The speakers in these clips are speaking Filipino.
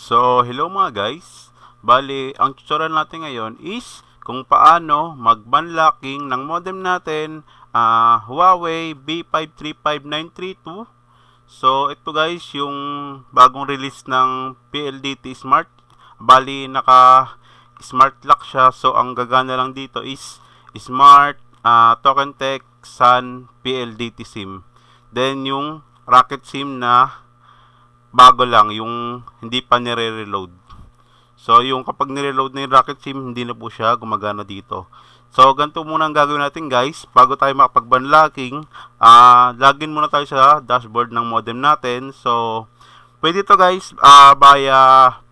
So, hello mga guys. Bali, ang tutorial natin ngayon is kung paano mag-unlocking ng modem natin, Huawei B535932. So, ito guys, yung bagong release ng PLDT Smart. Bali, naka-smart lock siya. So, ang gagana lang dito is Smart Token Tech Sun PLDT SIM. Then, yung Rocket SIM na bago lang, yung hindi pa nire-reload. So, yung kapag nire-load na yung Rocket SIM, hindi na po siya gumagana dito. So, ganito muna ang gagawin natin guys. Bago tayo makapag-unlocking, login muna tayo sa dashboard ng modem natin. So, pwede to guys via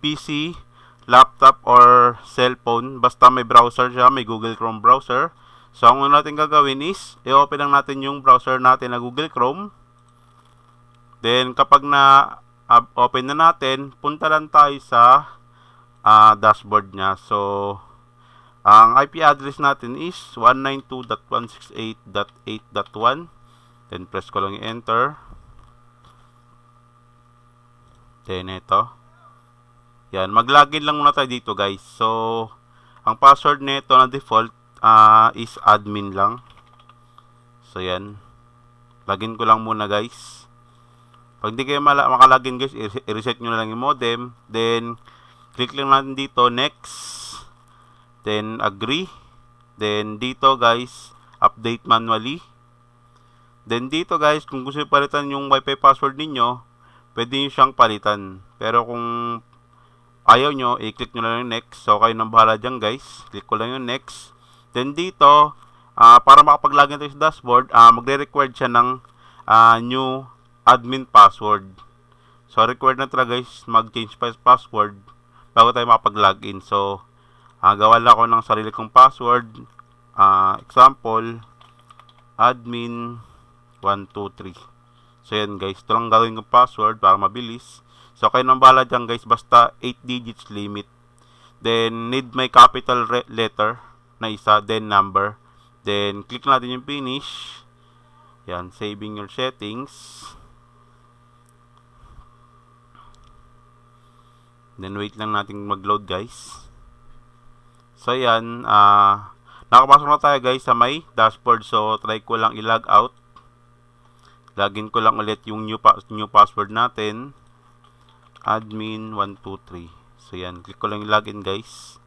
PC, laptop, or cellphone. Basta may browser siya, may Google Chrome browser. So, ang una natin gagawin is, i-open lang natin yung browser natin na Google Chrome. Then, kapag open na natin, punta lang tayo sa dashboard niya. So, ang IP address natin is 192.168.8.1. Then, press ko lang yung enter. Then, ito. Yan, mag-login lang muna tayo dito guys. So, ang password nito na default is admin lang. So, yan. Login ko lang muna guys. Pag hindi kayo makalagin guys, i-reset nyo na lang yung modem. Then, click lang natin dito, next. Then, agree. Then, dito guys, update manually. Then, dito guys, kung gusto nyo palitan yung wifi password ninyo, pwede nyo siyang palitan. Pero kung ayaw nyo, i-click nyo lang yung next. So, kayo nang bahala dyan guys. Click ko lang yung next. Then, dito, para makapag-login tayo sa dashboard, magre-required siya ng new admin password. So, required na talaga guys mag-change password bago tayo makapag-login. So, gawa lang ako ng sarili kong password. Example, admin 123. So, yan guys. Ito lang gagawin kong password para mabilis. So, kayo nang bahala dyan guys. Basta 8 digits limit. Then, need my capital letter na isa. Then, number. Then, click natin yung finish. Yan. Saving your settings. Then, wait lang natin mag-load guys. So, yan. Nakapasok na tayo guys sa may dashboard. So, try ko lang i-log out. Login ko lang ulit yung new password natin. Admin 123. So, yan. Click ko lang yung login guys.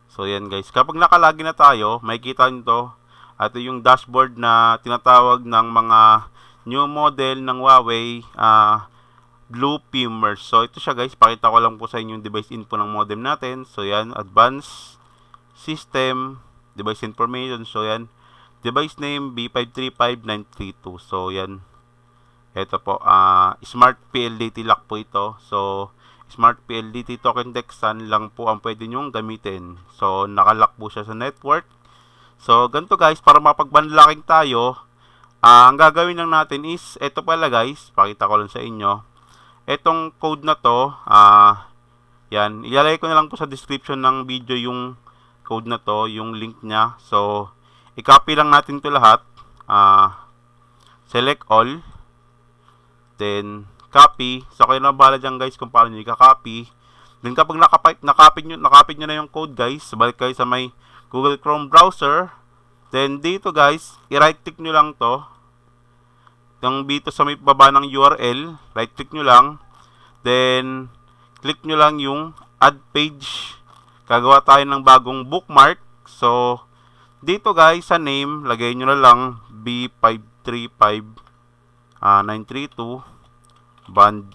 So, yan guys. Kapag nakalagin na tayo, makikita nyo to. Ito yung dashboard na tinatawag ng mga new model ng Huawei. Blue Pimmers. So, ito siya guys. Pakita ko lang po sa inyo yung device info ng modem natin. So, yan. Advanced System. Device Information. So, yan. Device name B535932. So, yan. Ito po. Smart PLDT lock po ito. So, Smart PLDT Token Tech Sun lang po ang pwede nyong gamitin. So, nakalock po siya sa network. So, ganito guys. Para mapag-unlocking tayo, ang gagawin lang natin is, ito pala guys. Pakita ko lang sa inyo. Etong code na to, yan, ilalagay ko na lang po sa description ng video yung code na to, yung link niya. So, i-copy lang natin to lahat. Select all. Then, copy. So, kayo na bahala dyan guys kung paano nyo i-copy. Then, kapag nakapit nyo na yung code guys, balik kayo sa may Google Chrome browser. Then, dito guys, i-right click nyo lang to. Yung dito sa may baba ng URL, right click nyo lang, then click nyo lang yung add page. Gagawa tayo ng bagong bookmark. So, dito guys sa name, lagay nyo na lang B535932 band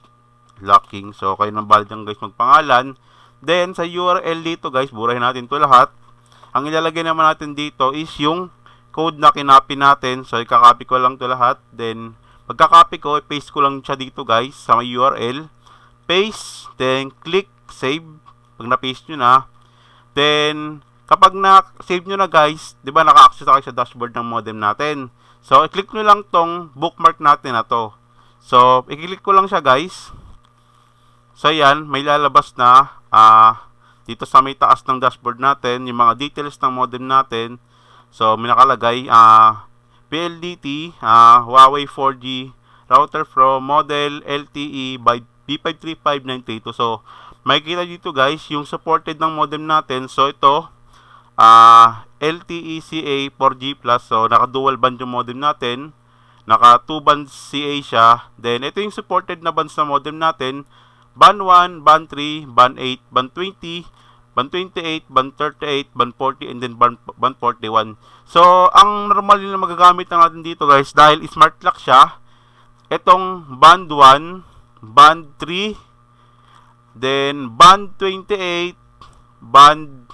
locking. So, kayo nang bahala dyan guys magpangalan. Then, sa URL dito guys, burahin natin to lahat. Ang ilalagay naman natin dito is yung code na kinopy natin. So, i-copy ko lang to lahat. Then, pagka-copy ko, i-paste ko lang siya dito guys sa may URL. Paste. Then, click save. Pag na-paste nyo na. Then, kapag na-save nyo na guys, di ba naka-access na kayo sa dashboard ng modem natin. So, i-click nyo lang tong bookmark natin na to. So, i-click ko lang siya guys. So, yan. May lalabas na dito sa may taas ng dashboard natin, yung mga details ng modem natin. So, may nakalagay, PLDT, Huawei 4G, router from model LTE by B535932. So, makikita dito guys, yung supported ng modem natin. So, ito, LTE CA 4G+. So, naka-dual band yung modem natin. Naka 2 bands CA siya. Then, ito yung supported na bands na modem natin. Band 1, band 3, band 8, band 20, band 28, band 38, band 40, and then band 41. So, ang normal na magagamit na natin dito guys, dahil smart lock siya, itong band 1, band 3, then band 28, band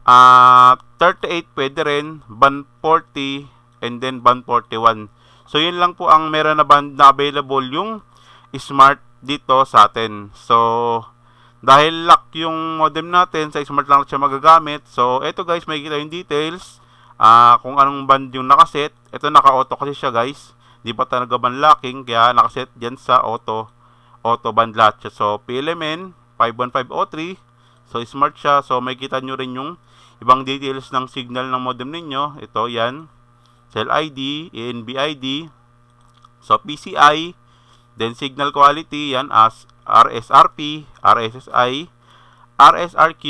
38 pwede rin, band 40, and then band 41. So, yun lang po ang meron na band na available yung smart dito sa atin. So, dahil lock yung modem natin, sa smart lang siya magagamit. So, eto guys, makikita yung details. Kung anong band yung nakaset. Ito naka-auto kasi siya guys. Di pa talaga band locking, kaya nakaset dyan sa auto band lock siya. So, PLMN 51503. So, smart siya. So, makikita nyo rin yung ibang details ng signal ng modem ninyo. Ito, yan. Cell ID, ANB ID. So, PCI. Then, signal quality, yan as RSRP, RSSI, RSRQ,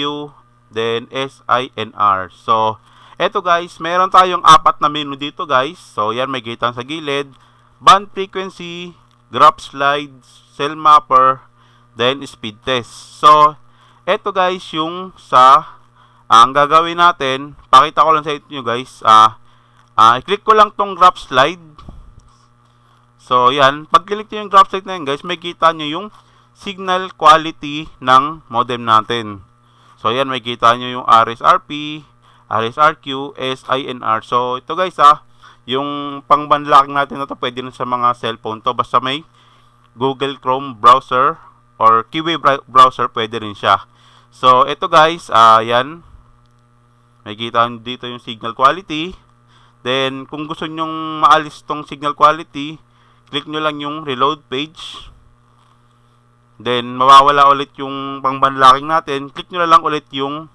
then SINR. So, eto guys, meron tayong 4 na menu dito guys. So, yan, may kita sa gilid. Band frequency, graph slide, cell mapper, then speed test. So, eto guys, yung ang gagawin natin, pakita ko lang sa inyo guys. I-click ko lang tong graph slide. So, yan. Pag-click nyo yung graph slide na yan, guys, may kita nyo yung signal quality ng modem natin. So, yan. May kita nyo yung RSRP, RSRQ, SINR. So, ito guys, yung pang-banlocking natin na to, pwede rin sa mga cellphone to. Basta may Google Chrome browser or Kiwi browser, pwede rin siya. So, ito guys, yan. May kita nyo dito yung signal quality. Then, kung gusto nyong maalis tong signal quality, click nyo lang yung reload page. Then, mawawala ulit yung pang-banlocking natin. Click nyo lang ulit yung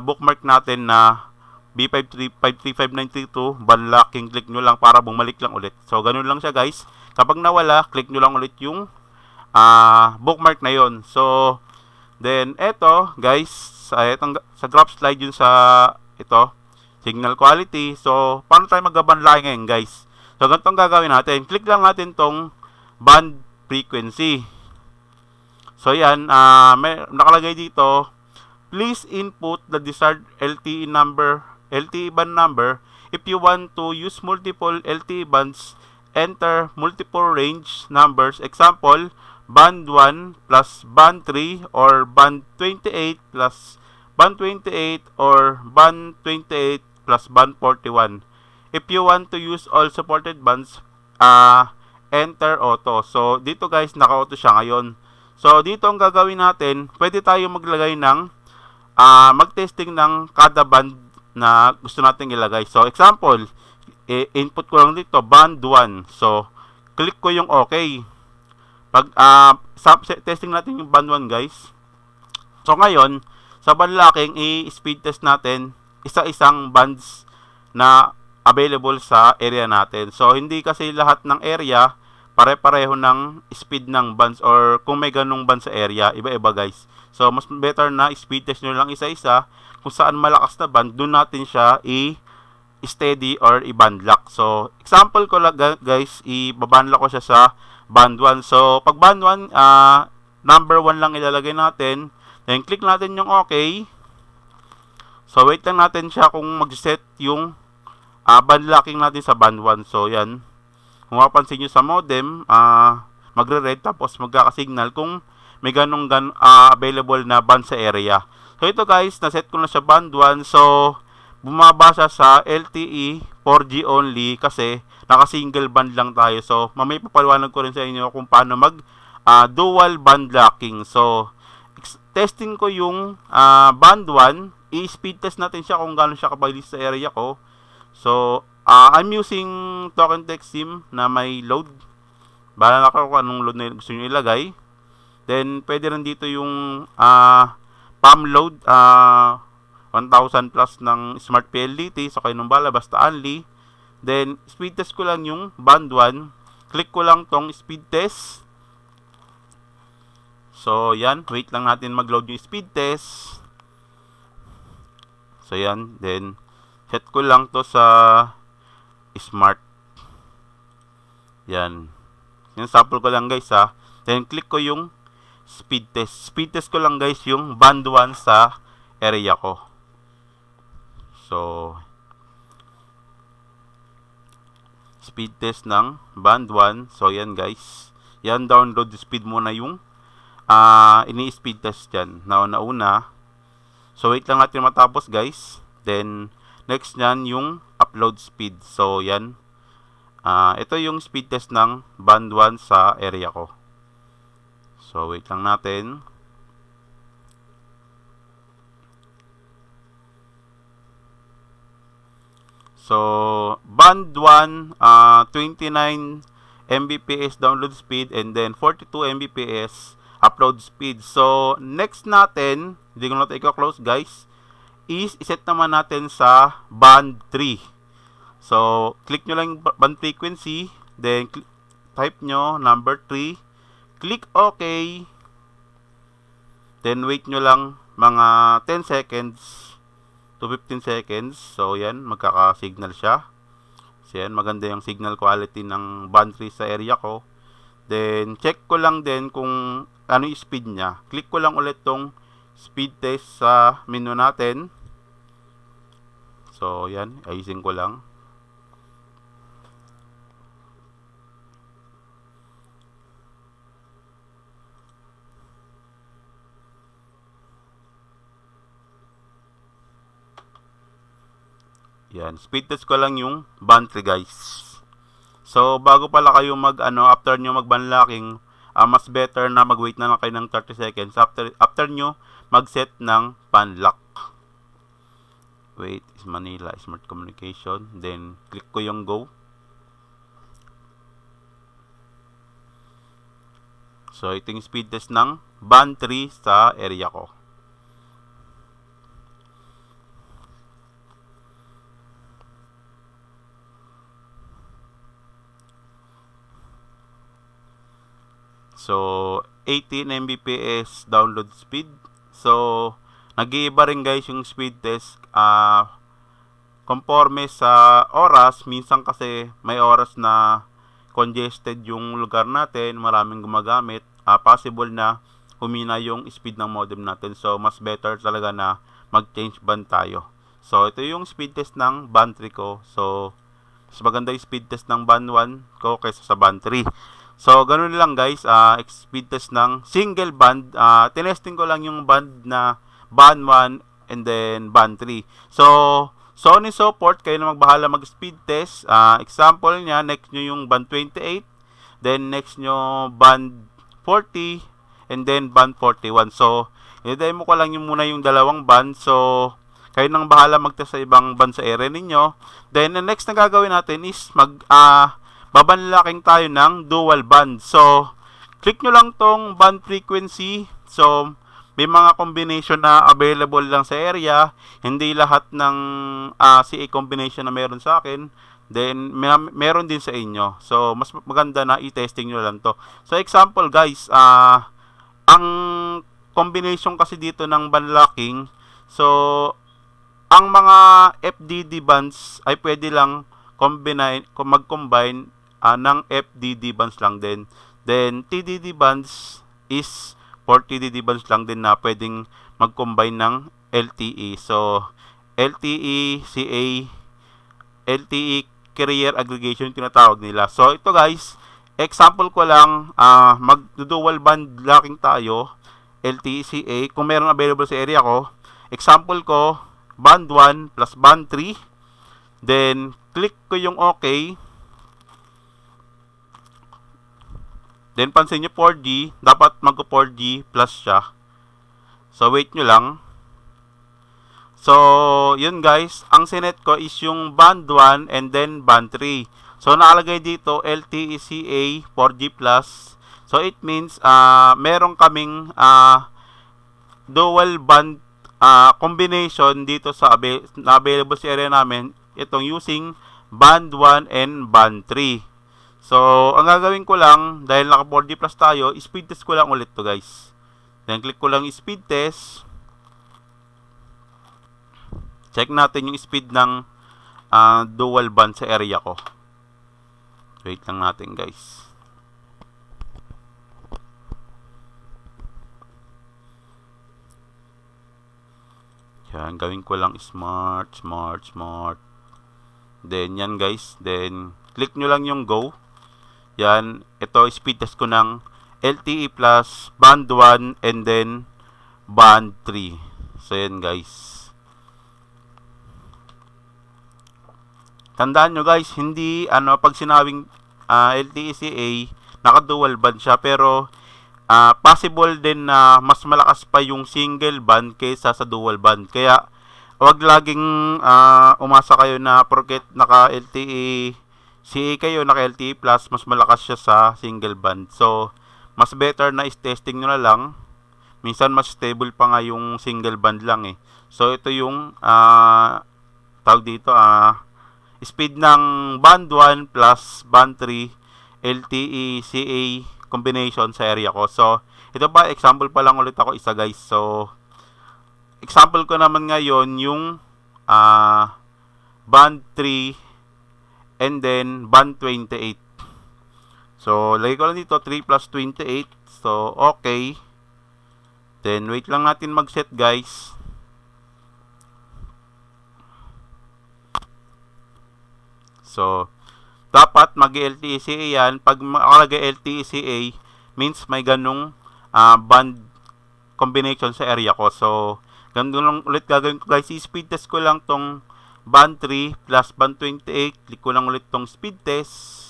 bookmark natin na B535932 banlocking. Click nyo lang para bumalik lang ulit. So, ganun lang siya guys. Kapag nawala, click nyo lang ulit yung bookmark na yon. So, then, eto guys, sa graph slide yun sa ito, signal quality. So, paano tayo mag-banlocking ngayon guys? So, ganitong gagawin natin. Click lang natin tong band frequency. So, yan. May nakalagay dito, please input the desired LTE band number. If you want to use multiple LTE bands, enter multiple range numbers. Example, band 1 plus band 3 or band 28 plus band 28 or band 28 plus band 41. If you want to use all supported bands, enter auto. So, dito guys, naka-auto siya ngayon. So, dito ang gagawin natin, pwede tayo maglagay ng, mag-testing ng kada band na gusto natin ilagay. So, example, input ko lang dito, band 1. So, click ko yung OK. Pag, testing natin yung band 1 guys. So, ngayon, sa banlocking, i-speed test natin isa-isang bands na available sa area natin. So, hindi kasi lahat ng area pare-pareho ng speed ng bands or kung may ganung band sa area, iba-iba guys. So, mas better na speed test nyo lang isa-isa. Kung saan malakas na band, doon natin siya i-steady or i-band lock. So, example ko lang guys, i-band lock ko siya sa band 1. So, pag band 1, number 1 lang ilalagay natin. Then, click natin yung OK. So, wait lang natin siya kung mag-set yung band locking natin sa band 1. So, yan. Kung mapansin nyo sa modem, magre-red tapos magkakasignal kung may ganong available na band sa area. So, ito guys, naset ko na siya band 1. So, bumaba siya sa LTE 4G only kasi naka-single band lang tayo. So, mamaya papaliwanag ko rin sa inyo kung paano mag dual band locking. So, testing ko yung band 1. I-speed test natin siya kung gaano siya kababilis sa area ko. So, I'm using token text SIM na may load. Bahala na ako kung anong load na gusto nyo ilagay. Then, pwede rin dito yung PAM load. 1,000 plus ng Smart PLDT. So, kayo nung bala, basta only. Then, speed test ko lang yung band 1. Click ko lang tong speed test. So, yan. Wait lang natin mag-load yung speed test. So, yan. Then, set ko lang to sa smart. Yan. Yung sample ko lang guys ha. Then, click ko yung speed test. Speed test ko lang guys yung band 1 sa area ko. So, speed test ng band 1. So, yan guys. Yan, download the speed muna yung ini-speed test dyan. Nauna. So, wait lang natin matapos guys. Then, next nyan yung upload speed. So, yan. Ito yung speed test ng band 1 sa area ko. So, wait lang natin. So, band 1, 29 Mbps download speed and then 42 Mbps upload speed. So, next natin, hindi ko natin i-close guys, is iset naman natin sa band 3. So, click nyo lang yung band frequency, then type nyo number 3, click OK, then wait nyo lang mga 10 seconds to 15 seconds. So, yan, magkaka-signal siya. So, yan, maganda yung signal quality ng band 3 sa area ko. Then, check ko lang din kung ano yung speed niya. Click ko lang ulit tong speed test sa menu natin. So, yan, ayusin ko lang. Yan, speed test ko lang yung band 3 guys. So, bago pala kayo after nyo mag-banlocking, mas better na mag-wait na kayo ng 30 seconds after nyo mag-set ng banlock. Wait, is Manila, Smart Communication. Then, click ko yung go. So, ito yung speed test ng band 3 sa area ko. So, 18 Mbps download speed. So, nag-iiba rin guys yung speed test conforme sa oras. Minsan kasi may oras na congested yung lugar natin, maraming gumagamit. Possible na humina yung speed ng modem natin. So, mas better talaga na mag-change band tayo. So, ito yung speed test ng band 3 ko. So, mas maganda yung speed test ng band 1 ko kaysa sa band 3. So, ganun lang guys, speed test ng single band. Tinesting ko lang yung band na band 1 and then band 3. So, Sony support, kayo na magbahala mag-speed test. Example niya, next nyo yung band 28, then next nyo band 40, and then band 41. So, i-demo ko lang yung muna yung dalawang band. So, kayo nang bahala mag-test sa ibang band sa area ninyo. Then, the next na gagawin natin is babanlaking tayo ng dual band. So, click nyo lang tong band frequency. So, may mga combination na available lang sa area. Hindi lahat ng CA combination na meron sa akin. Then, meron din sa inyo. So, mas maganda na i-testing nyo lang to. So, example guys, ang combination kasi dito ng banlocking, so, ang mga FDD bands ay pwede lang mag-combine ng FDD bands lang din. Then, TDD bands is for TDD bands lang din na pwedeng mag-combine ng LTE. So, LTE, CA, LTE carrier aggregation tinatawag nila. So, ito guys, example ko lang, mag-dual band locking tayo, LTE, CA, kung meron available sa area ko. Example ko, band 1 plus band 3. Then, click ko yung OK. Then, pansin nyo 4G, dapat mag-4G plus siya. So, wait nyo lang. So, yun guys, ang sinet ko is yung band 1 and then band 3. So, nakalagay dito LTE CA 4G plus. So, it means, meron kaming dual band combination dito sa available sa area namin. Itong using band 1 and band 3. So, ang gagawin ko lang, dahil naka 4G plus tayo, speed test ko lang ulit to guys. Then click ko lang speed test. Check natin yung speed ng dual band sa area ko. Wait lang natin guys. Yan, gawin ko lang smart. Then yan guys, then click nyo lang yung go. Yan, ito speed test ko ng LTE plus band 1 and then band 3. So yan guys. Tandaan nyo guys, hindi pag sinabing LTE CA, naka-dual band siya, pero possible din na mas malakas pa yung single band kaysa sa dual band. Kaya wag laging umasa kayo na porket naka LTE CA kayo, naka LTE plus, mas malakas siya sa single band. So mas better na is-testing nyo na lang. Minsan mas stable pa nga yung single band lang eh. So ito yung tawag dito, speed ng band 1 plus band 3 LTE CA combination sa area ko. So ito pa, example pa lang ulit ako isa guys. So example ko naman ngayon yung band 3 and then band 28. So lagay ko lang dito 3 plus 28. So okay. Then wait lang natin mag-set guys. So dapat mag-LTE CA yan. Pag makalagay LTE CA means may ganung band combination sa area ko. So ganun lang ulit gagawin ko guys. I-speed test ko lang tong band 3 plus band 28. Click ko lang ulit tong speed test.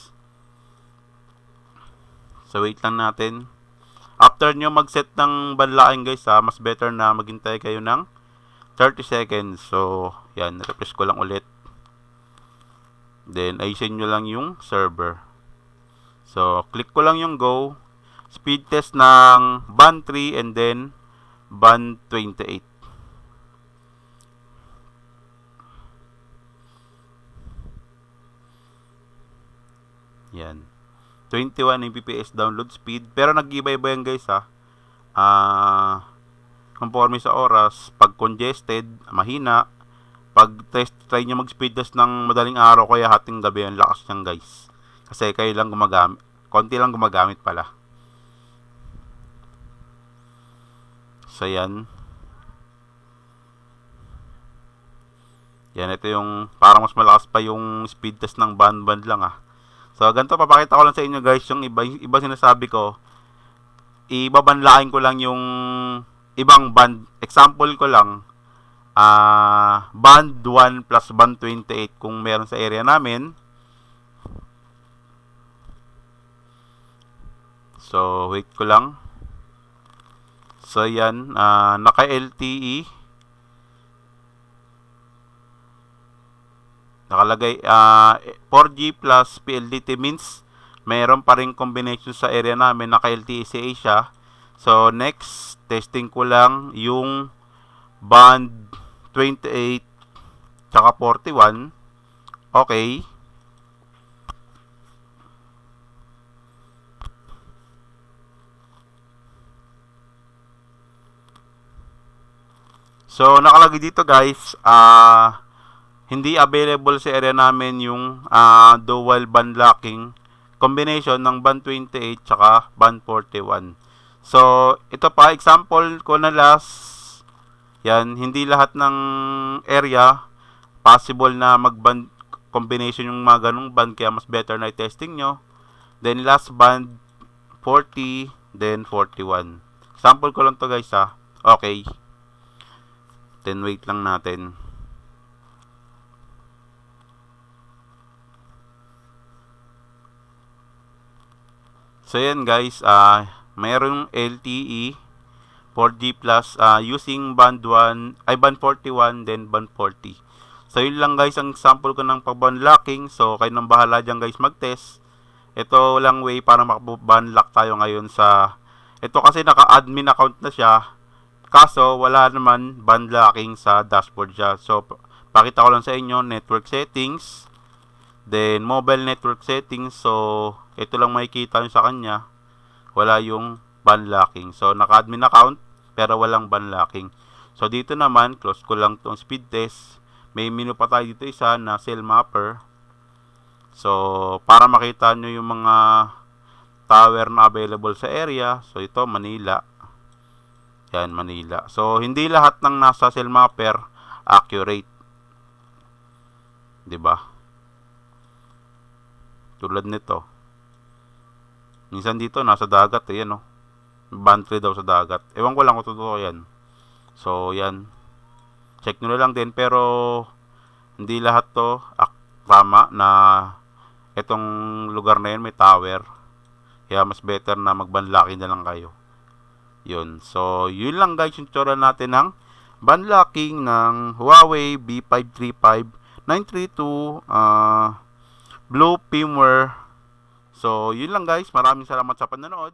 So wait lang natin. After nyo mag-set ng banlaking guys, mas better na maghintay kayo ng 30 seconds. So yan, refresh ko lang ulit. Then ayusin nyo lang yung server. So click ko lang yung go. Speed test ng band 3 and then band 28. Yan. 21 Mbps download speed. Pero nag-iba-iba yan guys conforme sa oras. Pag congested, mahina. Pag try nyo mag-speed test ng madaling araw, kaya hating gabi, ang lakas nyan guys. Kasi kayo lang gumagamit. Konti lang gumagamit pala. So yan. Yan, ito yung parang mas malakas pa yung speed test ng band lang So ganito, papakita ko lang sa inyo guys yung iba sinasabi ko. Ibabanlain ko lang yung ibang band. Example ko lang. Band 1 plus band 28 kung meron sa area namin. So wait ko lang. So yan, naka LTE nakalagay 4G plus PLDT means mayroon pa rin combination sa area namin, naka LTE CA siya. So next, testing ko lang yung band 28 tsaka 41. Okay. So nakalagay dito guys, hindi available sa area namin yung dual band locking combination ng band 28 tsaka band 41. So ito pa, example ko na last. Yan, hindi lahat ng area possible na mag-band combination yung mga ganong band, kaya mas better na i-testing nyo. Then last band 40, then 41. Sample ko lang to guys Okay. Then wait lang natin. So yan guys, mayroong LTE 4G plus using band 1, band 41, then band 40. So yun lang guys ang sample ko ng pag-band locking. So kayo nang bahala dyan guys mag-test. Ito lang way para makapag-band lock tayo ngayon sa ito, kasi naka-admin account na siya. Kaso wala naman band locking sa dashboard siya. So pakita ko lang sa inyo, network settings, then, 'mobile network settings. Then, mobile network settings. So, ito lang makikita nyo sa kanya. Wala yung, network settings. Then, mobile network settings. So, ito lang makikita nyo sa kanya. Wala yung, network settings. Then, mobile network settings. So, ito lang makikita nyo sa kanya. Wala yung ban locking. So, naka-admin account, pero walang ban locking. So, dito naman, close ko lang tong speed test. May menu pa tayo dito isa na cell mapper. So, para makita nyo yung mga tower na available sa area. So, ito, Manila. Yan, Manila. So, hindi lahat ng nasa cell mapper accurate. 'Di ba? Tulad nito. Minsan dito, nasa dagat. Ayan, oh. Bantry daw sa dagat. Ewan ko lang kung totoo yan. So, yan. Check nyo na lang din. Pero, hindi lahat to tama na itong lugar na yun may tower. Kaya mas better na mag-banlocking na lang kayo. Yun. So, yun lang guys yung tutorial natin ng banlocking ng Huawei B535 932 Blue firmware. So, yun lang guys. Maraming salamat sa panonood.